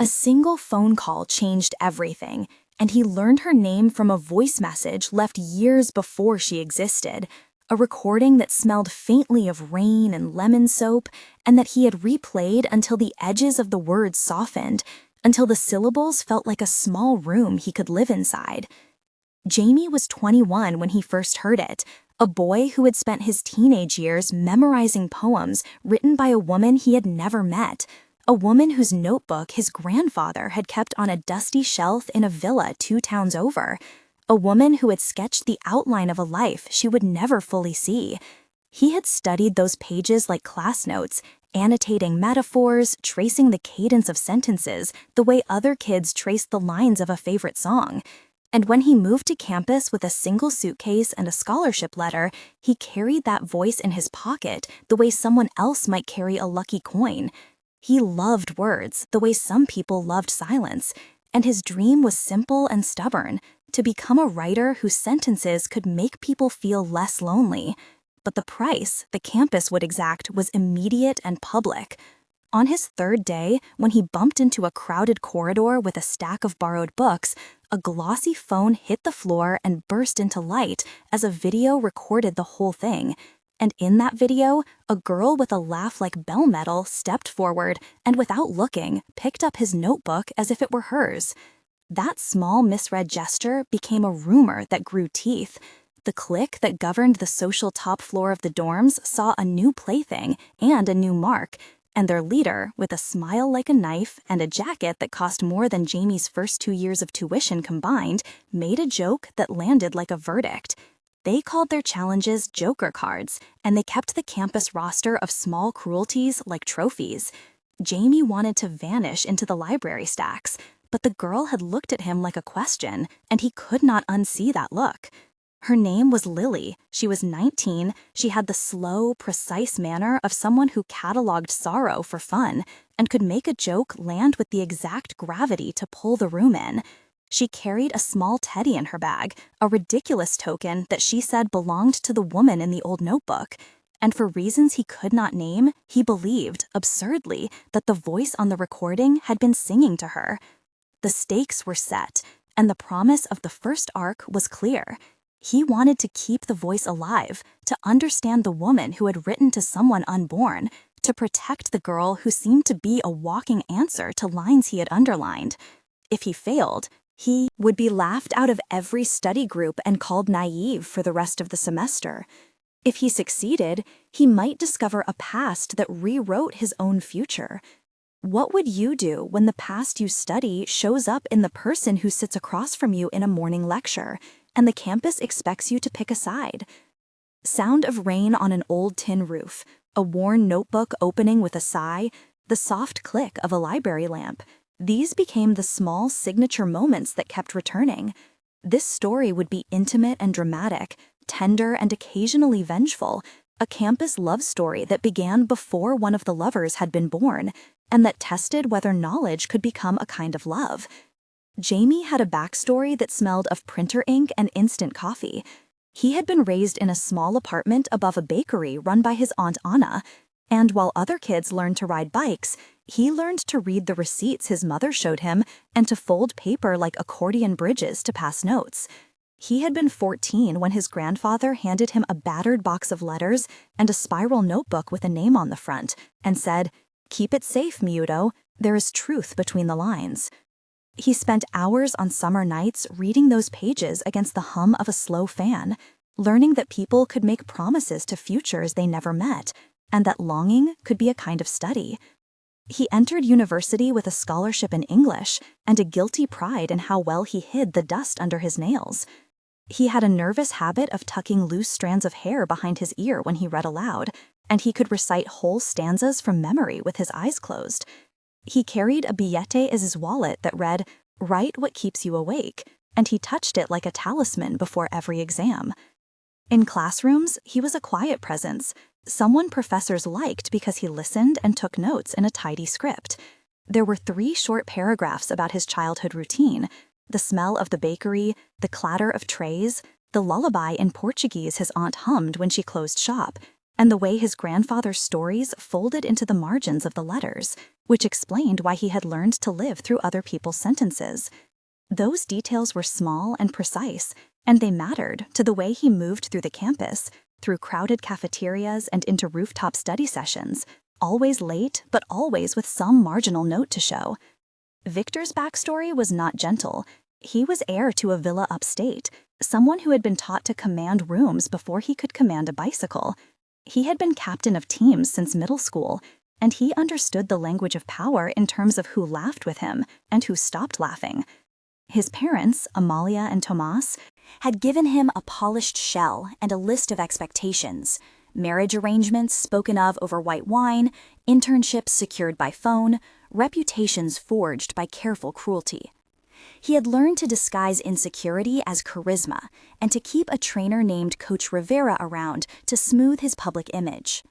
A single phone call changed everything, and he learned her name from a voice message left years before she existed, a recording that smelled faintly of rain and lemon soap, and that he had replayed until the edges of the words softened, until the syllables felt like a small room he could live inside. Jamie was 21 when he first heard it, a boy who had spent his teenage years memorizing poems written by a woman he had never met, a woman whose notebook his grandfather had kept on a dusty shelf in a villa 2 towns over, a woman who had sketched the outline of a life she would never fully see. He had studied those pages like class notes, annotating metaphors, tracing the cadence of sentences, the way other kids trace the lines of a favorite song. And when he moved to campus with a single suitcase and a scholarship letter, he carried that voice in his pocket the way someone else might carry a lucky coin. He loved words the way some people loved silence, and his dream was simple and stubborn, to become a writer whose sentences could make people feel less lonely. But the price the campus would exact was immediate and public. On his 3rd day, when he bumped into a crowded corridor with a stack of borrowed books, a glossy phone hit the floor and burst into light as a video recorded the whole thing. And in that video, a girl with a laugh like bell metal stepped forward and, without looking, picked up his notebook as if it were hers. That small misread gesture became a rumor that grew teeth. The clique that governed the social top floor of the dorms saw a new plaything and a new mark, and their leader, with a smile like a knife and a jacket that cost more than Jamie's first 2 years of tuition combined, made a joke that landed like a verdict. They called their challenges Joker cards, and they kept the campus roster of small cruelties like trophies. Jamie wanted to vanish into the library stacks, but the girl had looked at him like a question, and he could not unsee that look. Her name was Lily. She was 19. She had the slow, precise manner of someone who cataloged sorrow for fun and could make a joke land with the exact gravity to pull the room in. She carried a small teddy in her bag, a ridiculous token that she said belonged to the woman in the old notebook. And for reasons he could not name, he believed, absurdly, that the voice on the recording had been singing to her. The stakes were set, and the promise of the first arc was clear. He wanted to keep the voice alive, to understand the woman who had written to someone unborn, to protect the girl who seemed to be a walking answer to lines he had underlined. If he failed, he would be laughed out of every study group and called naive for the rest of the semester. If he succeeded, he might discover a past that rewrote his own future. What would you do when the past you study shows up in the person who sits across from you in a morning lecture, and the campus expects you to pick a side? Sound of rain on an old tin roof, a worn notebook opening with a sigh, the soft click of a library lamp. These became the small signature moments that kept returning. This story would be intimate and dramatic, tender and occasionally vengeful, a campus love story that began before one of the lovers had been born, and that tested whether knowledge could become a kind of love. Jamie had a backstory that smelled of printer ink and instant coffee. He had been raised in a small apartment above a bakery run by his Aunt Anna, and while other kids learned to ride bikes, he learned to read the receipts his mother showed him and to fold paper like accordion bridges to pass notes. He had been 14 when his grandfather handed him a battered box of letters and a spiral notebook with a name on the front, and said, "Keep it safe, Miudo. There is truth between the lines." He spent hours on summer nights reading those pages against the hum of a slow fan, learning that people could make promises to futures they never met, and that longing could be a kind of study. He entered university with a scholarship in English and a guilty pride in how well he hid the dust under his nails. He had a nervous habit of tucking loose strands of hair behind his ear when he read aloud, and he could recite whole stanzas from memory with his eyes closed. He carried a billete as his wallet that read, "Write what keeps you awake," and he touched it like a talisman before every exam. In classrooms, he was a quiet presence, someone professors liked because he listened and took notes in a tidy script. There were 3 short paragraphs about his childhood routine: the smell of the bakery, the clatter of trays, the lullaby in Portuguese his aunt hummed when she closed shop, and the way his grandfather's stories folded into the margins of the letters, which explained why he had learned to live through other people's sentences. Those details were small and precise, and they mattered to the way he moved through the campus, through crowded cafeterias and into rooftop study sessions, always late, but always with some marginal note to show. Victor's backstory was not gentle. He was heir to a villa upstate, someone who had been taught to command rooms before he could command a bicycle. He had been captain of teams since middle school, and he understood the language of power in terms of who laughed with him and who stopped laughing. His parents, Amalia and Tomas, had given him a polished shell and a list of expectations: marriage arrangements spoken of over white wine, internships secured by phone, reputations forged by careful cruelty. He had learned to disguise insecurity as charisma and to keep a trainer named Coach Rivera around to smooth his public image.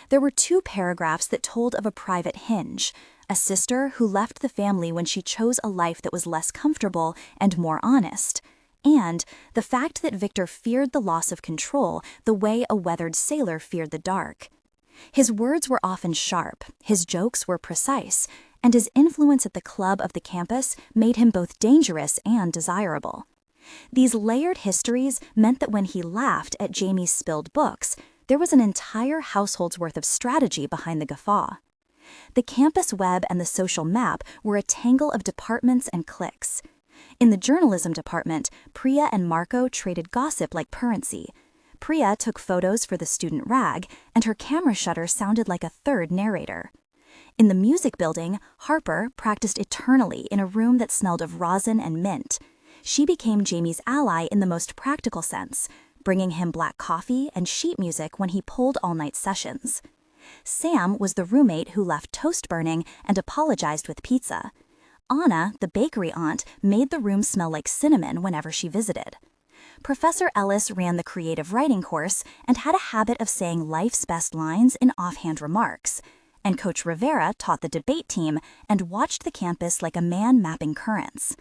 There were 2 paragraphs that told of a private hinge, a sister who left the family when she chose a life that was less comfortable and more honest, and the fact that Victor feared the loss of control the way a weathered sailor feared the dark. His words were often sharp, his jokes were precise, and his influence at the club of the campus made him both dangerous and desirable. These layered histories meant that when he laughed at Jamie's spilled books, there was an entire household's worth of strategy behind the guffaw. The campus web and the social map were a tangle of departments and cliques. In the journalism department, Priya and Marco traded gossip like currency. Priya took photos for the student rag, and her camera shutter sounded like a third narrator. In the music building, Harper practiced eternally in a room that smelled of rosin and mint. She became Jamie's ally in the most practical sense, bringing him black coffee and sheet music when he pulled all-night sessions. Sam was the roommate who left toast burning and apologized with pizza. Anna, the bakery aunt, made the room smell like cinnamon whenever she visited. Professor Ellis ran the creative writing course and had a habit of saying life's best lines in offhand remarks, and Coach Rivera taught the debate team and watched the campus like a man mapping currents.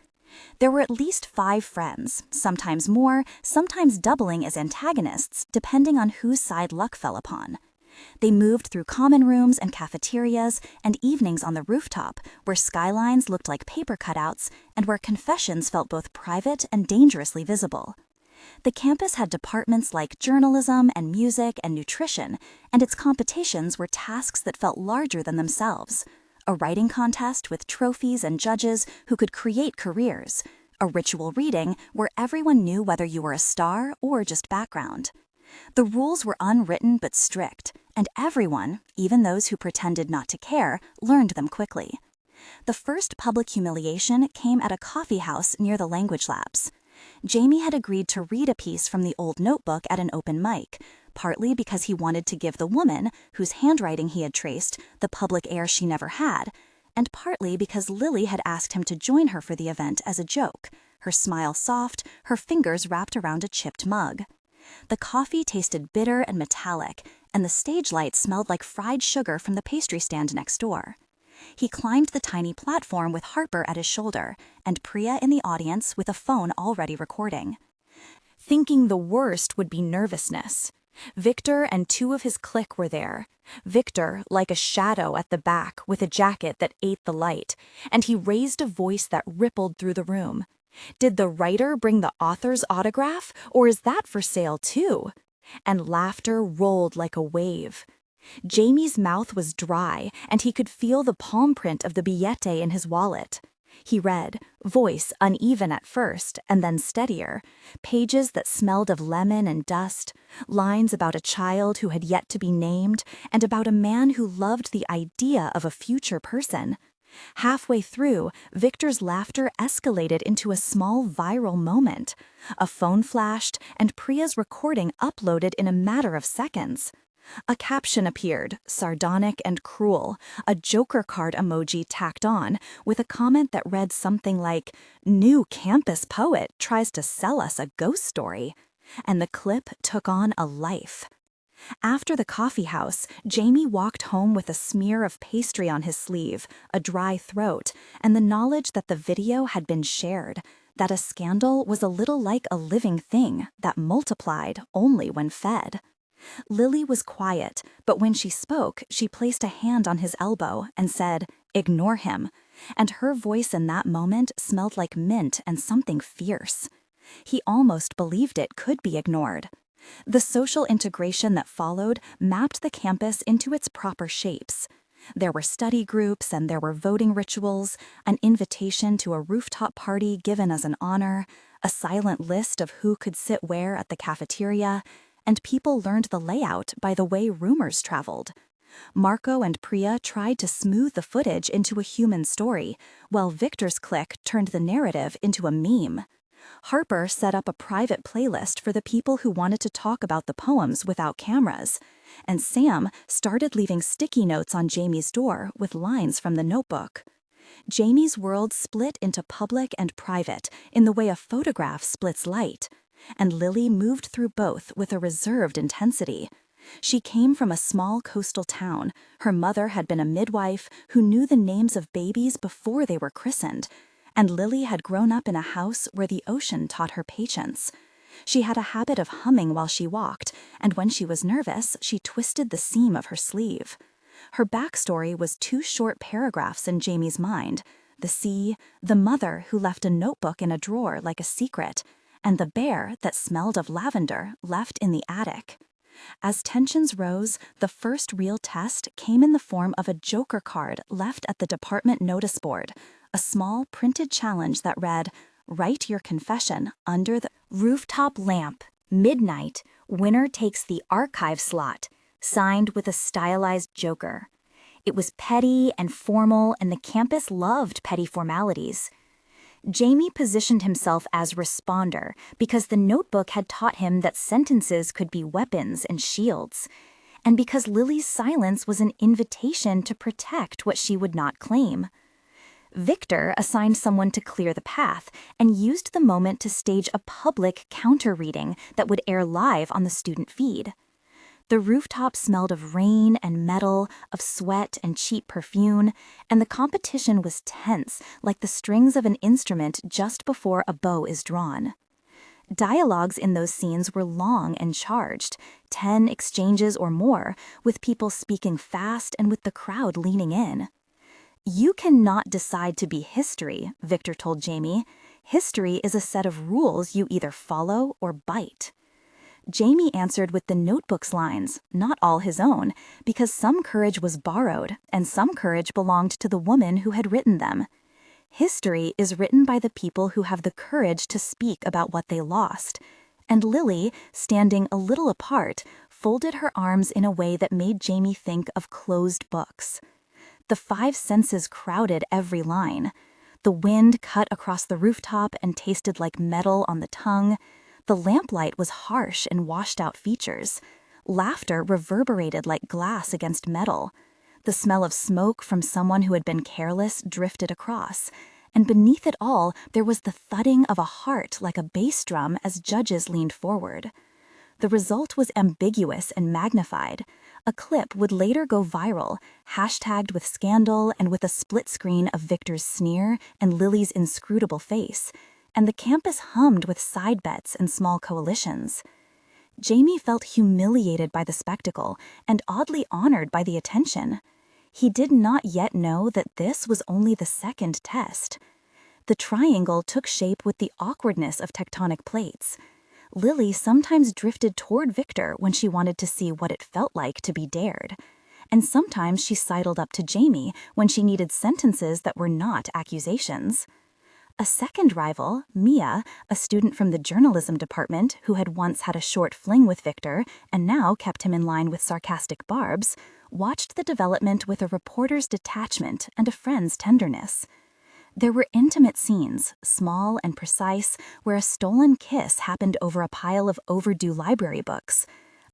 There were at least 5 friends, sometimes more, sometimes doubling as antagonists, depending on whose side luck fell upon. They moved through common rooms and cafeterias and evenings on the rooftop, where skylines looked like paper cutouts and where confessions felt both private and dangerously visible. The campus had departments like journalism and music and nutrition, and its competitions were tasks that felt larger than themselves. A writing contest with trophies and judges who could create careers. A ritual reading where everyone knew whether you were a star or just background. The rules were unwritten but strict, and everyone, even those who pretended not to care, learned them quickly. The first public humiliation came at a coffee house near the language labs. Jamie had agreed to read a piece from the old notebook at an open mic, partly because he wanted to give the woman, whose handwriting he had traced, the public air she never had, and partly because Lily had asked him to join her for the event as a joke, her smile soft, her fingers wrapped around a chipped mug. The coffee tasted bitter and metallic, and the stage light smelled like fried sugar from the pastry stand next door. He climbed the tiny platform with Harper at his shoulder, and Priya in the audience with a phone already recording. Thinking the worst would be nervousness. Victor and 2 of his clique were there. Victor, like a shadow at the back with a jacket that ate the light, and he raised a voice that rippled through the room. Did the writer bring the author's autograph, or is that for sale too? And laughter rolled like a wave. Jamie's mouth was dry, and he could feel the palm print of the billete in his wallet. He read, voice uneven at first and then steadier, pages that smelled of lemon and dust, lines about a child who had yet to be named, and about a man who loved the idea of a future person. Halfway through, Victor's laughter escalated into a small viral moment. A phone flashed, and Priya's recording uploaded in a matter of seconds. A caption appeared, sardonic and cruel, a Joker card emoji tacked on, with a comment that read something like, "New campus poet tries to sell us a ghost story." And the clip took on a life. After the coffee house, Jamie walked home with a smear of pastry on his sleeve, a dry throat, and the knowledge that the video had been shared, that a scandal was a little like a living thing that multiplied only when fed. Lily was quiet, but when she spoke, she placed a hand on his elbow and said, "Ignore him." And her voice in that moment smelled like mint and something fierce. He almost believed it could be ignored. The social integration that followed mapped the campus into its proper shapes. There were study groups and there were voting rituals, an invitation to a rooftop party given as an honor, a silent list of who could sit where at the cafeteria, and people learned the layout by the way rumors traveled. Marco and Priya tried to smooth the footage into a human story, while Victor's clique turned the narrative into a meme. Harper set up a private playlist for the people who wanted to talk about the poems without cameras, and Sam started leaving sticky notes on Jamie's door with lines from the notebook. Jamie's world split into public and private in the way a photograph splits light, and Lily moved through both with a reserved intensity. She came from a small coastal town. Her mother had been a midwife who knew the names of babies before they were christened, and Lily had grown up in a house where the ocean taught her patience. She had a habit of humming while she walked, and when she was nervous, she twisted the seam of her sleeve. Her backstory was 2 short paragraphs in Jamie's mind: the sea, the mother who left a notebook in a drawer like a secret, and the bear that smelled of lavender left in the attic. As tensions rose, the first real test came in the form of a joker card left at the department notice board, a small printed challenge that read, "Write your confession under the rooftop lamp, midnight, winner takes the archive slot," signed with a stylized joker. It was petty and formal, and the campus loved petty formalities. Jamie positioned himself as responder because the notebook had taught him that sentences could be weapons and shields, and because Lily's silence was an invitation to protect what she would not claim. Victor assigned someone to clear the path and used the moment to stage a public counter-reading that would air live on the student feed. The rooftop smelled of rain and metal, of sweat and cheap perfume, and the competition was tense, like the strings of an instrument just before a bow is drawn. Dialogues in those scenes were long and charged, 10 exchanges or more, with people speaking fast and with the crowd leaning in. "You cannot decide to be history," Victor told Jamie. "History is a set of rules you either follow or bite." Jamie answered with the notebook's lines, not all his own, because some courage was borrowed and some courage belonged to the woman who had written them. History is written by the people who have the courage to speak about what they lost. And Lily, standing a little apart, folded her arms in a way that made Jamie think of closed books. The 5 senses crowded every line. The wind cut across the rooftop and tasted like metal on the tongue. The lamplight was harsh and washed out features. Laughter reverberated like glass against metal. The smell of smoke from someone who had been careless drifted across. And beneath it all, there was the thudding of a heart like a bass drum as judges leaned forward. The result was ambiguous and magnified. A clip would later go viral, hashtagged with scandal and with a split screen of Victor's sneer and Lily's inscrutable face, and the campus hummed with side bets and small coalitions. Jamie felt humiliated by the spectacle and oddly honored by the attention. He did not yet know that this was only the second test. The triangle took shape with the awkwardness of tectonic plates. Lily sometimes drifted toward Victor when she wanted to see what it felt like to be dared, and sometimes she sidled up to Jamie when she needed sentences that were not accusations. A second rival, Mia, a student from the journalism department who had once had a short fling with Victor and now kept him in line with sarcastic barbs, watched the development with a reporter's detachment and a friend's tenderness. There were intimate scenes, small and precise, where a stolen kiss happened over a pile of overdue library books.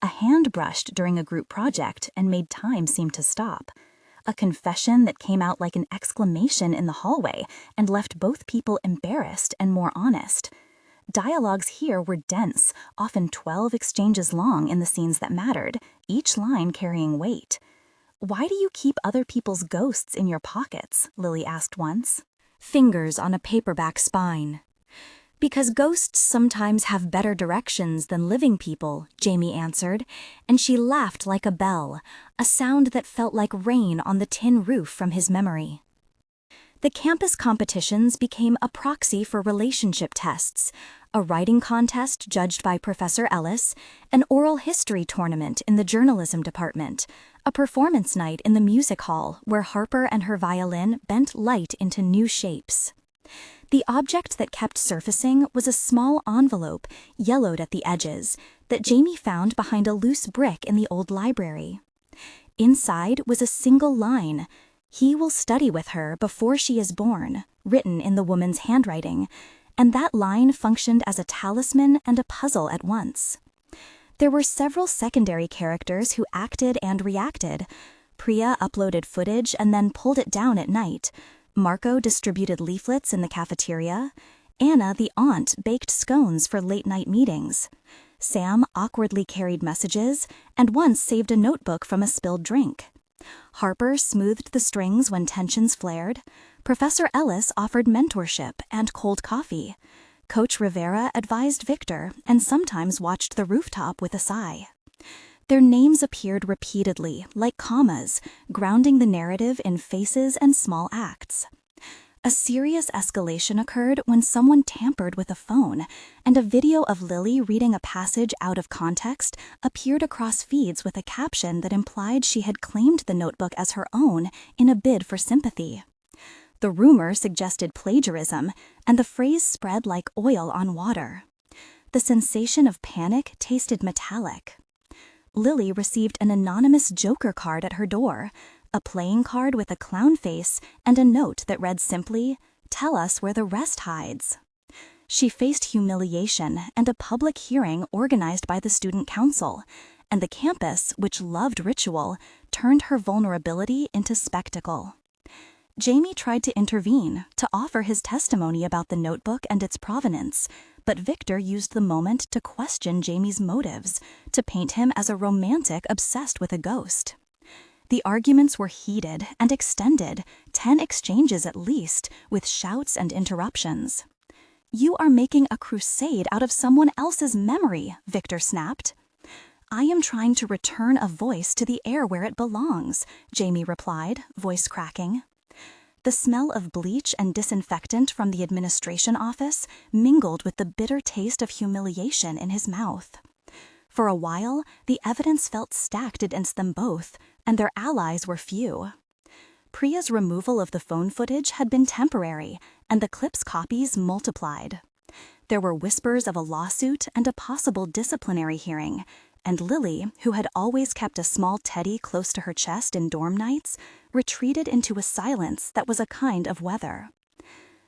A hand brushed during a group project and made time seem to stop. A confession that came out like an exclamation in the hallway and left both people embarrassed and more honest. Dialogues here were dense, often 12 exchanges long in the scenes that mattered, each line carrying weight. "Why do you keep other people's ghosts in your pockets?" Lily asked once. "Fingers on a paperback spine." Because ghosts sometimes have better directions than living people, Jamie answered, and she laughed like a bell, a sound that felt like rain on the tin roof from his memory. The campus competitions became a proxy for relationship tests, a writing contest judged by Professor Ellis, an oral history tournament in the journalism department, a performance night in the music hall where Harper and her violin bent light into new shapes. The object that kept surfacing was a small envelope, yellowed at the edges, that Jamie found behind a loose brick in the old library. Inside was a single line, "He will study with her before she is born," written in the woman's handwriting, and that line functioned as a talisman and a puzzle at once. There were several secondary characters who acted and reacted. Priya uploaded footage and then pulled it down at night. Marco distributed leaflets in the cafeteria. Anna, the aunt, baked scones for late-night meetings. Sam awkwardly carried messages and once saved a notebook from a spilled drink. Harper smoothed the strings when tensions flared. Professor Ellis offered mentorship and cold coffee. Coach Rivera advised Victor and sometimes watched the rooftop with a sigh. Their names appeared repeatedly, like commas, grounding the narrative in faces and small acts. A serious escalation occurred when someone tampered with a phone, and a video of Lily reading a passage out of context appeared across feeds with a caption that implied she had claimed the notebook as her own in a bid for sympathy. The rumor suggested plagiarism, and the phrase spread like oil on water. The sensation of panic tasted metallic. Lily received an anonymous Joker card at her door, a playing card with a clown face and a note that read simply, "Tell us where the rest hides." She faced humiliation and a public hearing organized by the student council, and the campus, which loved ritual, turned her vulnerability into spectacle. Jamie tried to intervene, to offer his testimony about the notebook and its provenance, but Victor used the moment to question Jamie's motives, to paint him as a romantic obsessed with a ghost. The arguments were heated and extended, 10 exchanges at least, with shouts and interruptions. "You are making a crusade out of someone else's memory," Victor snapped. "I am trying to return a voice to the air where it belongs," Jamie replied, voice cracking. The smell of bleach and disinfectant from the administration office mingled with the bitter taste of humiliation in his mouth. For a while, the evidence felt stacked against them both, and their allies were few. Priya's removal of the phone footage had been temporary, and the clip's copies multiplied. There were whispers of a lawsuit and a possible disciplinary hearing, and Lily, who had always kept a small teddy close to her chest in dorm nights, retreated into a silence that was a kind of weather.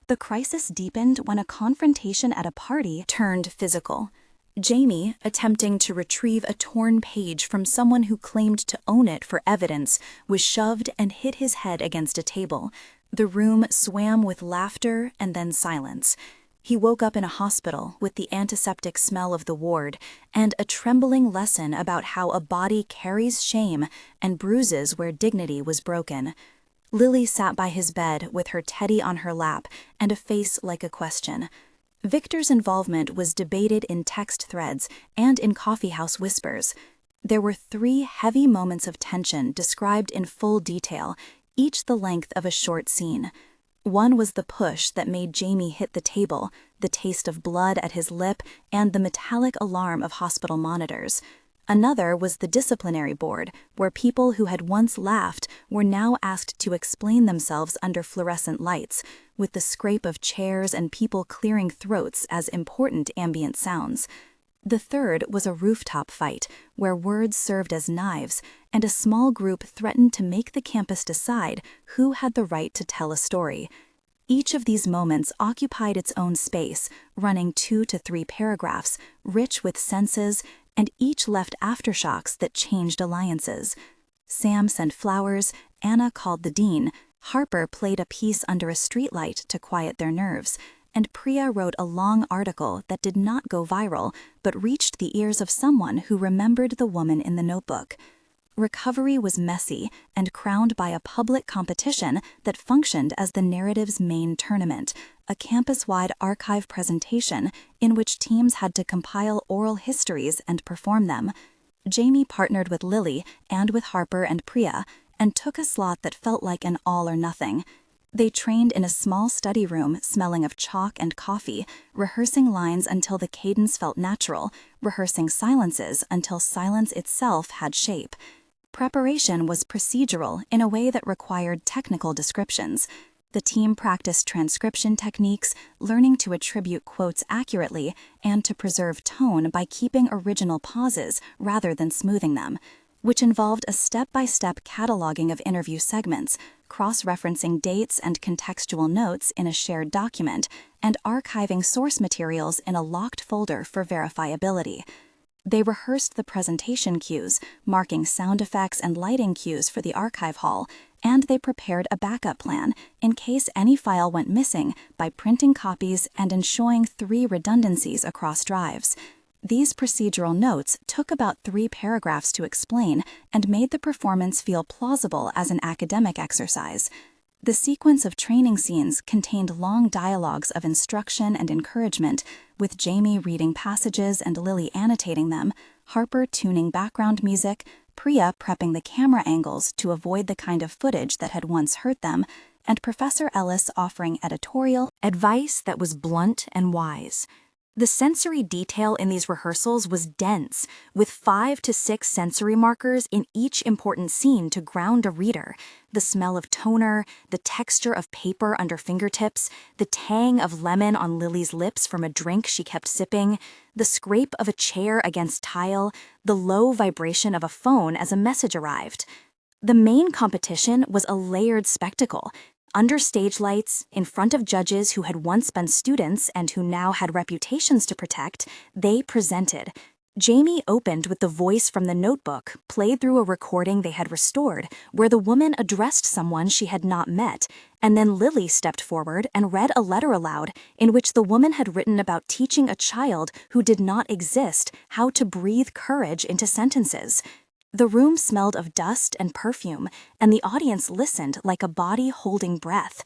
The crisis deepened when a confrontation at a party turned physical. Jamie, attempting to retrieve a torn page from someone who claimed to own it for evidence, was shoved and hit his head against a table. The room swam with laughter and then silence. He woke up in a hospital with the antiseptic smell of the ward and a trembling lesson about how a body carries shame and bruises where dignity was broken. Lily sat by his bed with her teddy on her lap and a face like a question. Victor's involvement was debated in text threads and in coffeehouse whispers. There were 3 heavy moments of tension described in full detail, each the length of a short scene. One was the push that made Jamie hit the table, the taste of blood at his lip, and the metallic alarm of hospital monitors. Another was the disciplinary board, where people who had once laughed were now asked to explain themselves under fluorescent lights, with the scrape of chairs and people clearing throats as important ambient sounds. The third was a rooftop fight, where words served as knives, and a small group threatened to make the campus decide who had the right to tell a story. Each of these moments occupied its own space, running 2 to 3 paragraphs, rich with senses, and each left aftershocks that changed alliances. Sam sent flowers, Anna called the dean, Harper played a piece under a streetlight to quiet their nerves, and Priya wrote a long article that did not go viral, but reached the ears of someone who remembered the woman in the notebook. recovery was messy and crowned by a public competition that functioned as the narrative's main tournament, a campus-wide archive presentation in which teams had to compile oral histories and perform them. Jamie partnered with Lily and with Harper and Priya and took a slot that felt like an all or nothing. They trained in a small study room smelling of chalk and coffee, rehearsing lines until the cadence felt natural, rehearsing silences until silence itself had shape. Preparation was procedural in a way that required technical descriptions. The team practiced transcription techniques, learning to attribute quotes accurately and to preserve tone by keeping original pauses rather than smoothing them, which involved a step-by-step cataloging of interview segments, cross-referencing dates and contextual notes in a shared document, and archiving source materials in a locked folder for verifiability. They rehearsed the presentation cues, marking sound effects and lighting cues for the archive hall, and they prepared a backup plan in case any file went missing by printing copies and ensuring 3 redundancies across drives. These procedural notes took about 3 paragraphs to explain and made the performance feel plausible as an academic exercise. The sequence of training scenes contained long dialogues of instruction and encouragement, with Jamie reading passages and Lily annotating them, Harper tuning background music, Priya prepping the camera angles to avoid the kind of footage that had once hurt them, and Professor Ellis offering editorial advice that was blunt and wise. The sensory detail in these rehearsals was dense, with 5 to 6 sensory markers in each important scene to ground a reader. The smell of toner, the texture of paper under fingertips, the tang of lemon on Lily's lips from a drink she kept sipping, the scrape of a chair against tile, the low vibration of a phone as a message arrived. The main competition was a layered spectacle. Under stage lights, in front of judges who had once been students and who now had reputations to protect, they presented. Jamie opened with the voice from the notebook, played through a recording they had restored, where the woman addressed someone she had not met, and then Lily stepped forward and read a letter aloud in which the woman had written about teaching a child who did not exist how to breathe courage into sentences. The room smelled of dust and perfume, and the audience listened like a body holding breath.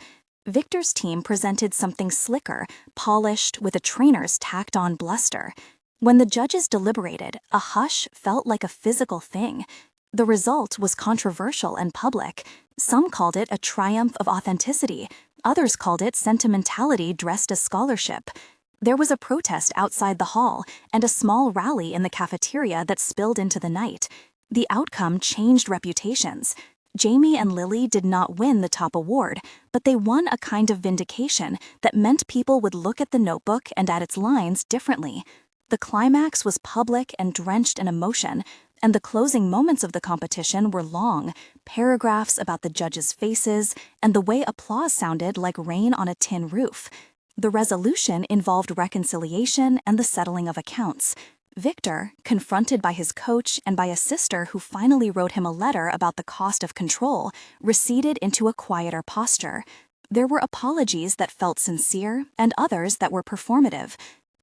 Victor's team presented something slicker, polished, with a trainer's tacked-on bluster. When the judges deliberated, a hush felt like a physical thing. The result was controversial and public. Some called it a triumph of authenticity. Others called it sentimentality dressed as scholarship. There was a protest outside the hall and a small rally in the cafeteria that spilled into the night. The outcome changed reputations. Jamie and Lily did not win the top award, but they won a kind of vindication that meant people would look at the notebook and at its lines differently. The climax was public and drenched in emotion, and the closing moments of the competition were long, paragraphs about the judges' faces and the way applause sounded like rain on a tin roof. The resolution involved reconciliation and the settling of accounts. Victor, confronted by his coach and by a sister who finally wrote him a letter about the cost of control, receded into a quieter posture. There were apologies that felt sincere and others that were performative.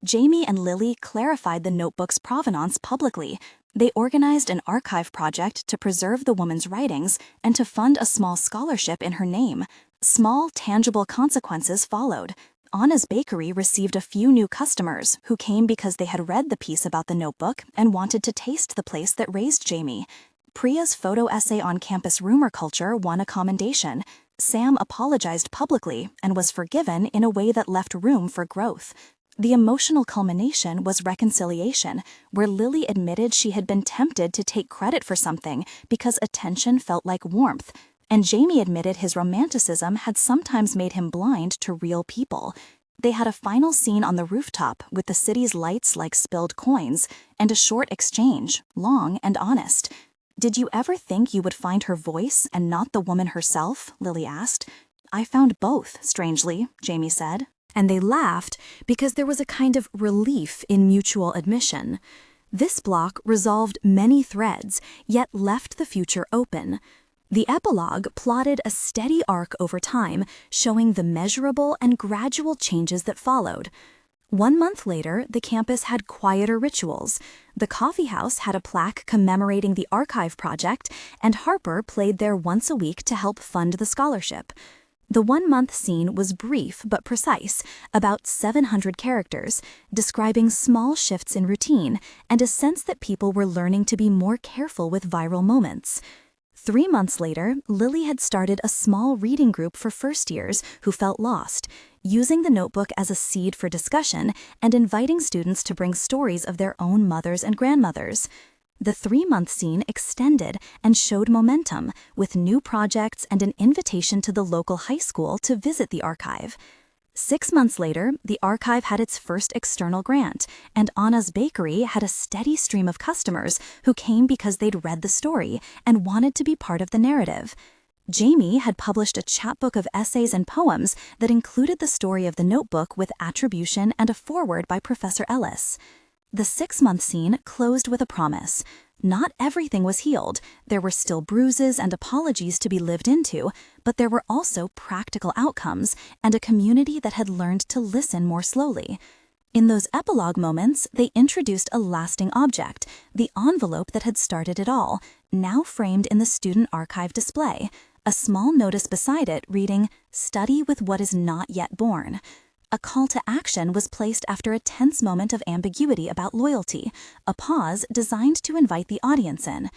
Jamie and Lily clarified the notebook's provenance publicly. They organized an archive project to preserve the woman's writings and to fund a small scholarship in her name. Small, tangible consequences followed. Anna's Bakery received a few new customers who came because they had read the piece about the notebook and wanted to taste the place that raised Jamie. Priya's photo essay on campus rumor culture won a commendation. Sam apologized publicly and was forgiven in a way that left room for growth. The emotional culmination was reconciliation, where Lily admitted she had been tempted to take credit for something because attention felt like warmth. And Jamie admitted his romanticism had sometimes made him blind to real people. They had a final scene on the rooftop with the city's lights like spilled coins, and a short exchange, long and honest. "Did you ever think you would find her voice and not the woman herself?" Lily asked. "I found both, strangely," Jamie said. And they laughed because there was a kind of relief in mutual admission. This block resolved many threads, yet left the future open. The epilogue plotted a steady arc over time, showing the measurable and gradual changes that followed. 1 month later, the campus had quieter rituals. The coffee house had a plaque commemorating the archive project, and Harper played there once a week to help fund the scholarship. The 1-month scene was brief but precise, about 700 characters, describing small shifts in routine and a sense that people were learning to be more careful with viral moments. 3 months later, Lily had started a small reading group for first years who felt lost, using the notebook as a seed for discussion and inviting students to bring stories of their own mothers and grandmothers. The 3-month scene extended and showed momentum, with new projects and an invitation to the local high school to visit the archive. 6 months later, the archive had its first external grant, and Anna's Bakery had a steady stream of customers who came because they'd read the story and wanted to be part of the narrative. Jamie had published a chapbook of essays and poems that included the story of the notebook with attribution and a foreword by Professor Ellis. The 6-month scene closed with a promise. Not everything was healed. There were still bruises and apologies to be lived into, but there were also practical outcomes and a community that had learned to listen more slowly. In those epilogue moments, they introduced a lasting object, the envelope that had started it all, now framed in the student archive display. A small notice beside it reading, "Study with what is not yet born." A call to action was placed after a tense moment of ambiguity about loyalty, a pause designed to invite the audience in.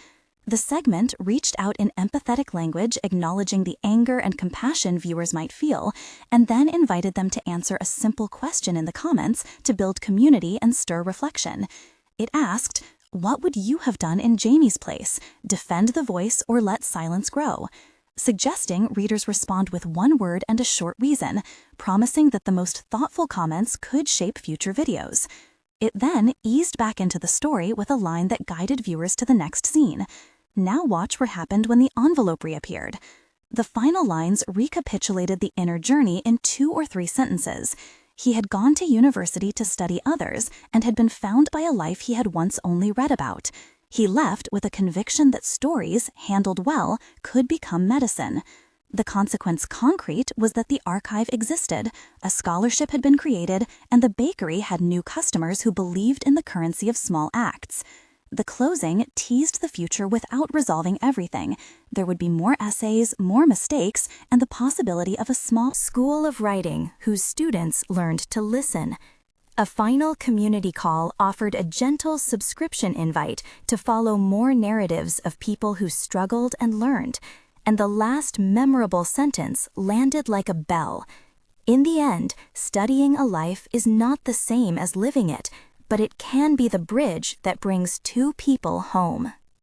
The segment reached out in empathetic language, acknowledging the anger and compassion viewers might feel, and then invited them to answer a simple question in the comments to build community and stir reflection. It asked, "What would you have done in Jamie's place? Defend the voice or let silence grow?" Suggesting readers respond with one word and a short reason, promising that the most thoughtful comments could shape future videos. It then eased back into the story with a line that guided viewers to the next scene. "Now watch what happened when the envelope reappeared." The final lines recapitulated the inner journey in 2 or 3 sentences. He had gone to university to study others and had been found by a life he had once only read about. He left with a conviction that stories, handled well, could become medicine. The consequence concrete was that the archive existed, a scholarship had been created, and the bakery had new customers who believed in the currency of small acts. The closing teased the future without resolving everything. There would be more essays, more mistakes, and the possibility of a small school of writing whose students learned to listen. A final community call offered a gentle subscription invite to follow more narratives of people who struggled and learned, and the last memorable sentence landed like a bell. In the end, studying a life is not the same as living it, but it can be the bridge that brings 2 people home.